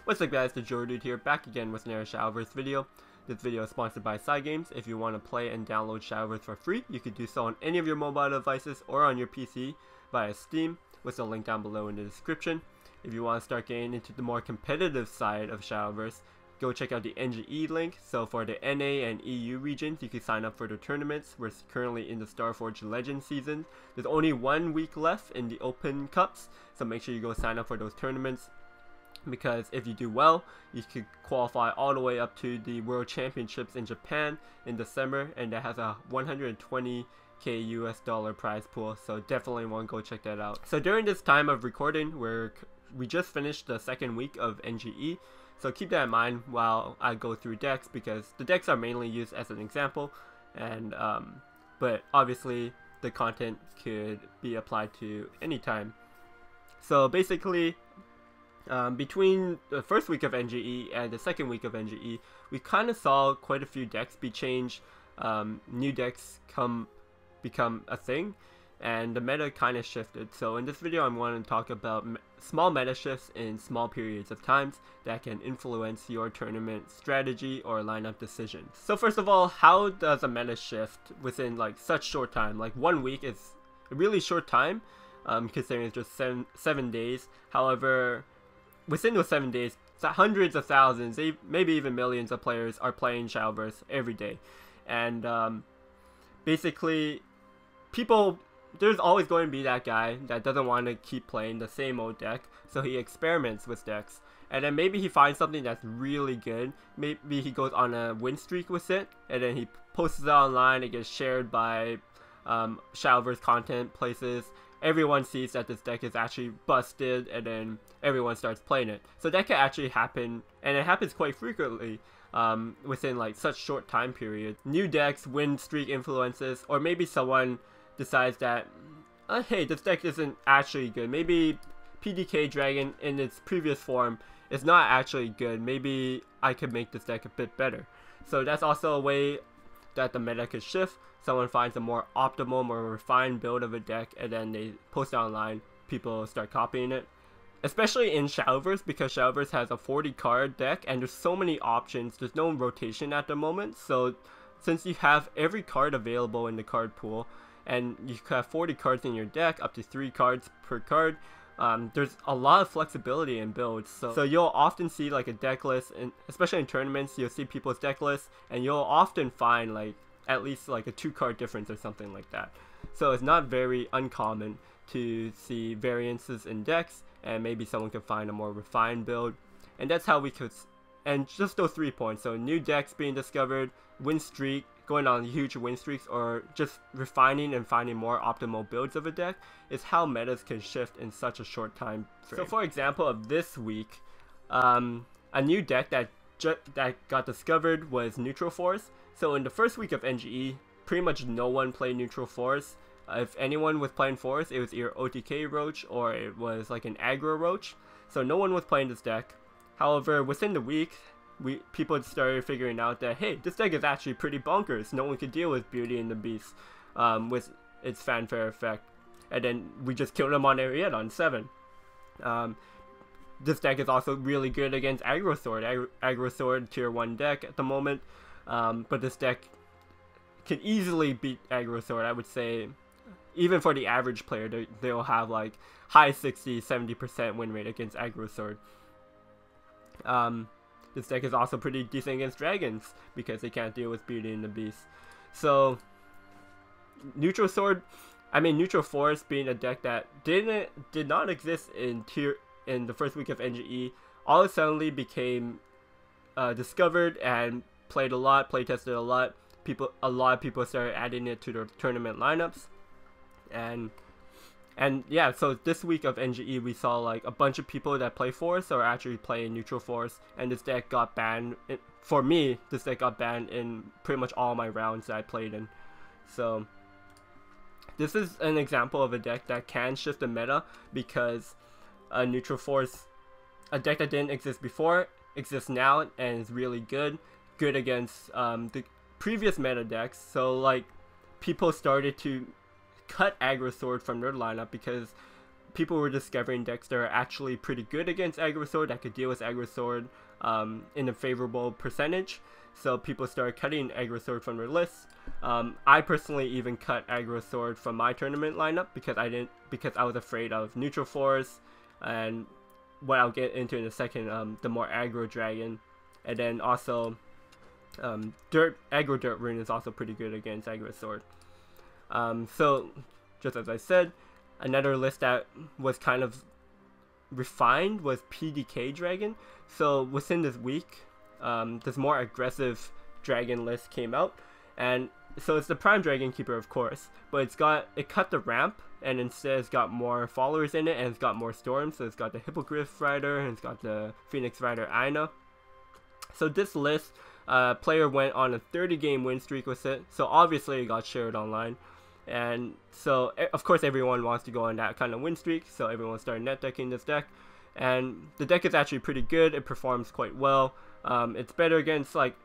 What's up guys, TheJordude here, back again with another Shadowverse video. This video is sponsored by Cygames. If you want to play and download Shadowverse for free, you can do so on any of your mobile devices or on your PC via Steam, with the link down below in the description. If you want to start getting into the more competitive side of Shadowverse, go check out the NGE link. So for the NA and EU regions, you can sign up for the tournaments. We're currently in the Starforge Legends season. There's only 1 week left in the Open Cups, so make sure you go sign up for those tournaments, because if you do well, you could qualify all the way up to the World Championships in Japan in December, and that has a 120k US dollar prize pool, so definitely want to go check that out. So during this time of recording, we just finished the second week of NGE, so keep that in mind while I go through decks, because the decks are mainly used as an example, and but obviously the content could be applied to any time. So basically, between the first week of NGE and the second week of NGE, we kind of saw quite a few decks be changed. New decks become a thing, and the meta kind of shifted. So in this video, I'm going to talk about small meta shifts in small periods of times that can influence your tournament strategy or lineup decisions. So first of all, how does a meta shift within like such short time? Like 1 week is a really short time, considering it's just seven days. However, within those 7 days, hundreds of thousands, maybe even millions of players are playing Shadowverse every day. And basically, there's always going to be that guy that doesn't want to keep playing the same old deck, so he experiments with decks. And then maybe he finds something that's really good. Maybe he goes on a win streak with it, and then he posts it online. It gets shared by Shadowverse content places. Everyone sees that this deck is actually busted, and then everyone starts playing it. So that can actually happen, and it happens quite frequently within like such short time period. New decks, win streak influences, or maybe someone decides that, hey, this deck isn't actually good. Maybe PDK Dragon in its previous form is not actually good. Maybe I could make this deck a bit better. So that's also a way that the meta could shift. Someone finds a more optimal, more refined build of a deck, and then they post it online. People start copying it. Especially in Shadowverse, because Shadowverse has a 40 card deck and there's so many options. There's no rotation at the moment. So since you have every card available in the card pool, and you have 40 cards in your deck, up to 3 cards per card, there's a lot of flexibility in builds. So you'll often see like a deck list, and especially in tournaments, you'll see people's deck lists, and you'll often find like at least like a 2-card difference or something like that. So it's not very uncommon to see variances in decks, and maybe someone can find a more refined build. And that's how we could, and just those 3 points. So new decks being discovered, win streak, going on huge win streaks, or just refining and finding more optimal builds of a deck is how metas can shift in such a short time frame. So for example of this week, a new deck that got discovered was Neutral Force. So in the first week of NGE, pretty much no one played Neutral Force. If anyone was playing Force, it was either OTK Roach or it was like an aggro Roach. So no one was playing this deck. However, within the week, people started figuring out that, hey, this deck is actually pretty bonkers. No one could deal with Beauty and the Beast with its fanfare effect. And then we just killed him on area on 7. This deck is also really good against Aggro Sword. Aggro Sword tier 1 deck at the moment. But this deck can easily beat Aggro Sword. I would say, even for the average player, they'll have like high 60-70% win rate against Aggro Sword. This deck is also pretty decent against dragons because they can't deal with Beauty and the Beast. So Neutral Force being a deck that did not exist in the first week of NGE, all of a sudden became discovered and played a lot, play tested a lot. A lot of people started adding it to their tournament lineups, and yeah, so this week of NGE we saw like a bunch of people that play Force are actually playing Neutral Force, and this deck got banned. For me, this deck got banned in pretty much all my rounds that I played in. So this is an example of a deck that can shift the meta, because a Neutral Force, a deck that didn't exist before, exists now and is really good against the previous meta decks. So like people started to cut Aggro Sword from their lineup, because people were discovering decks that are actually pretty good against aggro sword, that could deal with aggro sword in a favorable percentage. So people started cutting aggro sword from their lists. I personally even cut aggro sword from my tournament lineup because I was afraid of neutral force and what I'll get into in a second, the more aggro dragon, and then also aggro dirt rune is also pretty good against aggro sword. So just as I said, another list that was kind of refined was PDK dragon. So within this week, this more aggressive dragon list came out, and so it's the prime dragon keeper, of course, but it cut the ramp, and instead it's got more followers in it, and it's got more storms. So it's got the hippogriff rider, and it's got the phoenix rider Aina. So this list, player went on a 30-game win streak with it, so obviously it got shared online, and so of course everyone wants to go on that kind of win streak, so everyone started net decking this deck, and the deck is actually pretty good. It performs quite well. It's better against, like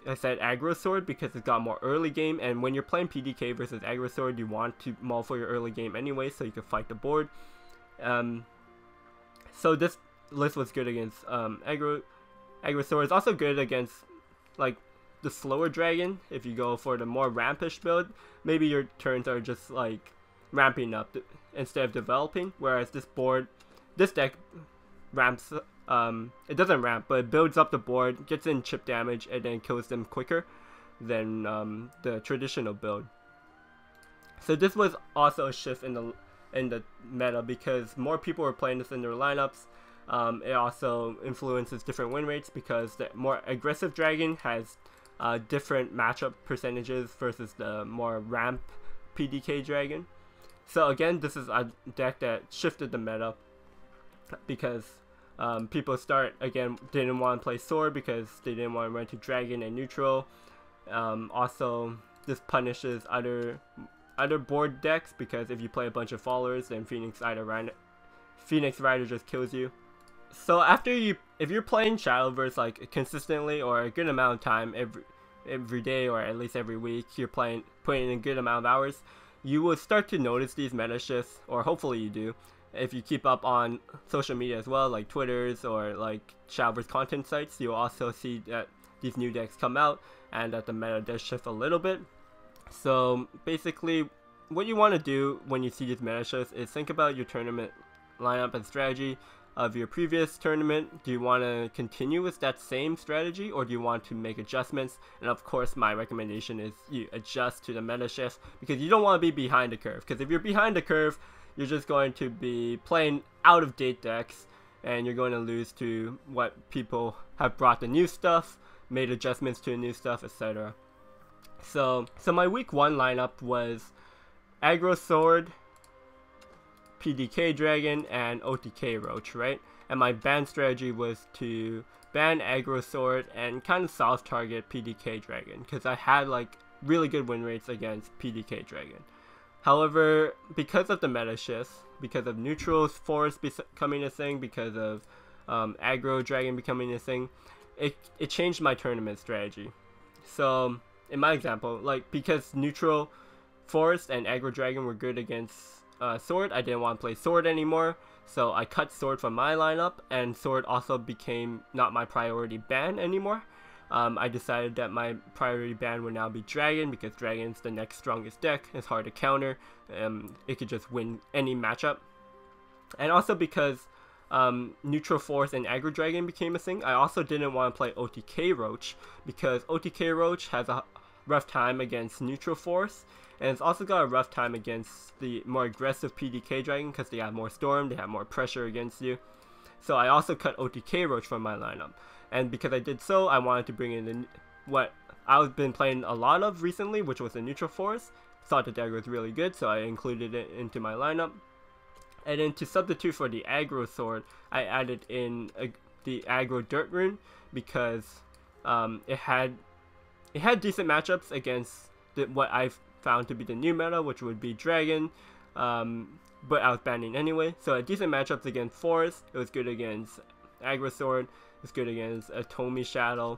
I said, aggro sword because it's got more early game, and when you're playing PDK versus aggro sword, you want to mull for your early game anyway, so you can fight the board. So this list was good against aggro sword. It's also good against like the slower dragon. If you go for the more rampish build, maybe your turns are just like ramping up instead of developing, whereas this deck ramps. It doesn't ramp, but it builds up the board, gets in chip damage, and then kills them quicker than the traditional build. So this was also a shift in the meta because more people were playing this in their lineups. It also influences different win rates because the more aggressive dragon has different matchup percentages versus the more ramp PDK dragon. So again, this is a deck that shifted the meta because people didn't want to play sword because they didn't want to run to dragon and neutral. Also, this punishes other board decks because if you play a bunch of followers, then Phoenix Rider just kills you. So if you're playing Shadowverse like consistently or a good amount of time every day or at least every week, you're putting in a good amount of hours, you will start to notice these meta shifts, or hopefully you do. If you keep up on social media as well, like Twitters or like Shadowverse content sites, you'll also see that these new decks come out and that the meta does shift a little bit. So basically, what you want to do when you see these meta shifts is think about your tournament lineup and strategy of your previous tournament. Do you want to continue with that same strategy, or do you want to make adjustments? And of course, my recommendation is you adjust to the meta shift because you don't want to be behind the curve. Because if you're behind the curve, you're just going to be playing out of date decks, and you're going to lose to what people have brought the new stuff, made adjustments to the new stuff, etc. So my week 1 lineup was aggro sword, PDK dragon, and OTK roach, right? And my ban strategy was to ban aggro sword and kind of soft target PDK dragon because I had like really good win rates against PDK dragon. However, because of the meta shifts, because of neutral force becoming a thing, because of aggro dragon becoming a thing, it changed my tournament strategy. So in my example, like because neutral forest and aggro dragon were good against sword, I didn't want to play sword anymore, so I cut sword from my lineup, and sword also became not my priority ban anymore. I decided that my priority ban would now be dragon because dragon's the next strongest deck. It's hard to counter. It could just win any matchup. And also because neutral force and aggro dragon became a thing, I also didn't want to play OTK roach because OTK roach has a rough time against neutral force, and it's also got a rough time against the more aggressive PDK dragon because they have more storm, they have more pressure against you. So I also cut OTK roach from my lineup. And because I did so, I wanted to bring in what I've been playing a lot of recently, which was the neutral force. Thought the deck was really good, so I included it into my lineup. And then to substitute for the aggro sword, I added in the aggro dirt rune because it had decent matchups against what I've found to be the new meta, which would be dragon, but I was banning anyway. So a decent matchups against forest. It was good against aggro sword. It's good against a Tomi Shadow.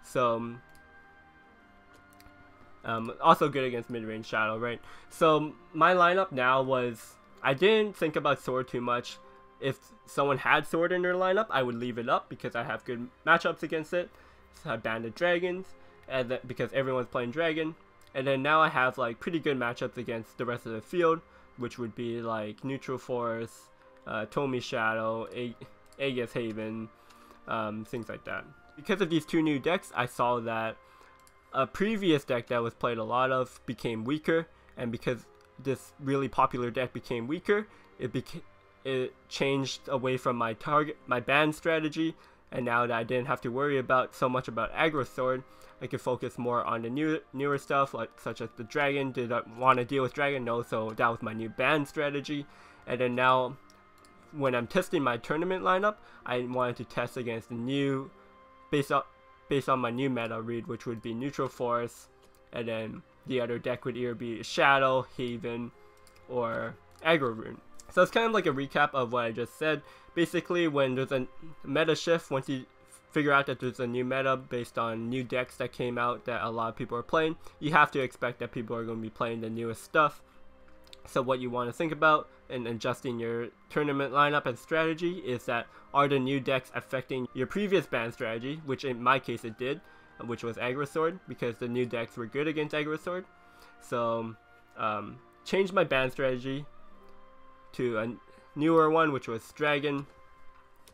So also good against mid-range Shadow, right? So my lineup now was I didn't think about sword too much. If someone had sword in their lineup, I would leave it up because I have good matchups against it. So I banned the dragons, and because everyone's playing dragon. And then now I have like pretty good matchups against the rest of the field, which would be like Neutral Force, Tomi Shadow, Aegis Haven, things like that. Because of these two new decks, I saw that a previous deck that was played a lot of became weaker, and because this really popular deck became weaker, it changed away from my ban strategy, and now that I didn't have to worry about so much about aggro sword, I could focus more on the newer stuff, like such as the dragon. Did I want to deal with dragon? No, so that was my new ban strategy. And then now, when I'm testing my tournament lineup, I wanted to test against the new, based on my new meta read, which would be Neutral Force, and then the other deck would either be Shadow, Haven, or Aggro Rune. So it's kind of like a recap of what I just said. Basically, when there's a meta shift, once you figure out that there's a new meta based on new decks that came out that a lot of people are playing, you have to expect that people are going to be playing the newest stuff. So what you want to think about in adjusting your tournament lineup and strategy is that, are the new decks affecting your previous ban strategy, which in my case it did, which was Aggro Sword, because the new decks were good against Aggro Sword. So changed my ban strategy to a newer one, which was Dragon,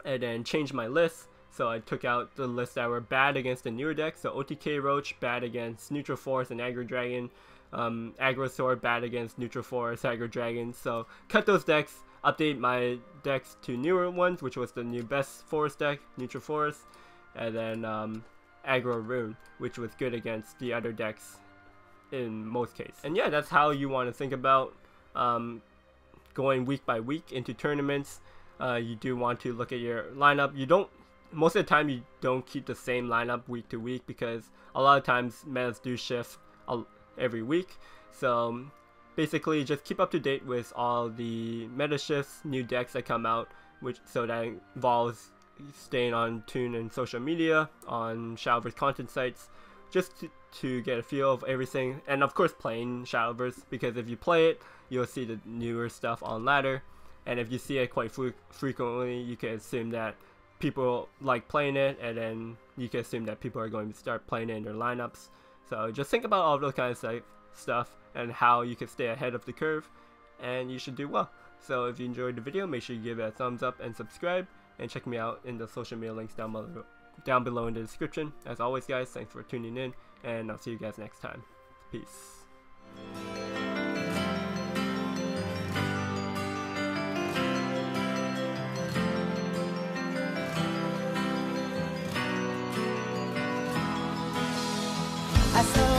and then changed my list. So I took out the lists that were bad against the newer decks. So OTK Roach, bad against Neutral Force and Aggro Dragon. Aggro Sword, bad against Neutral Force, Aggro Dragon. So cut those decks, update my decks to newer ones, which was the new best Forest deck, Neutral Force. And then Aggro Rune, which was good against the other decks in most cases. And yeah, that's how you want to think about going week by week into tournaments. You do want to look at your lineup. Most of the time you don't keep the same lineup week to week, because a lot of times metas do shift every week. So basically just keep up to date with all the meta shifts, new decks that come out, so that involves staying on tune in social media, on Shadowverse content sites, just to get a feel of everything, and of course playing Shadowverse, because if you play it, you'll see the newer stuff on ladder, and if you see it quite frequently, you can assume that people like playing it, and then you can assume that people are going to start playing it in their lineups. So just think about all those kinds of stuff and how you can stay ahead of the curve, and you should do well. So if you enjoyed the video, make sure you give it a thumbs up and subscribe, and check me out in the social media links down below in the description. As always guys, thanks for tuning in, and I'll see you guys next time. Peace. I saw